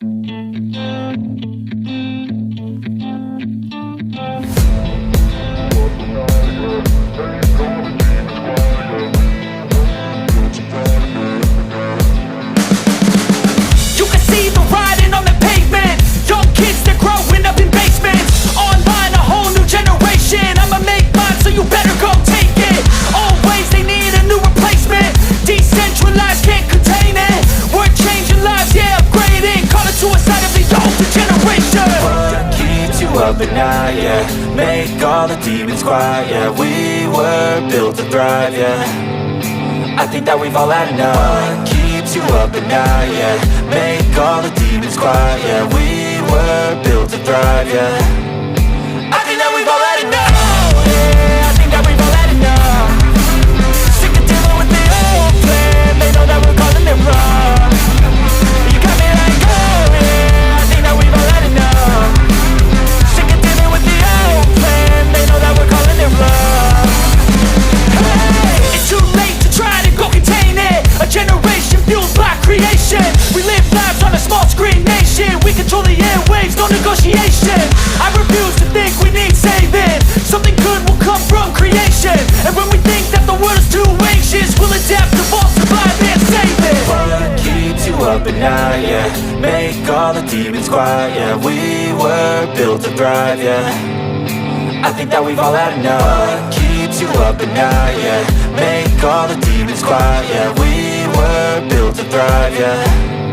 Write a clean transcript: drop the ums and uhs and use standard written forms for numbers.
You can see the writing on the pavement. Young kids, they're growing up in basements. Online, a whole new generation. I'ma make mine, so you better go take it. Always, they need a new replacement. Decentralized, can't contain it. We're changing lives, yeah, upgrading. Call it suicide of the older generation. What keeps you up at night, yeah? Make all the demons quiet, yeah. We were built to thrive, yeah. I think that we've all had enough. What keeps you up at night, yeah? Make all the demons quiet, yeah. We were built to thrive, yeah. I think that we've all had enough. Yeah, I think that we've all had enough. Sick of dealing with the old plan. They know that we're calling it wrong. You got me like, oh yeah, I think that we've all had enough. Sick of dealing with the old plan. They know that we're calling it wrong. Hey, it's too late to try to go contain it. A generation fueled by creation. We live lives on a small screen nation. We control the airwaves, no negotiation. I refuse to think we need saving. Something good will come from creation. And when we think that the world is too anxious, we'll adapt, evolve, survive and save it. What keeps you up at night, yeah? Make all the demons quiet, yeah. We were built to thrive, yeah. I think that we've all had enough. What keeps you up at night, yeah? Make all the demons quiet, yeah. We were built to thrive, yeah.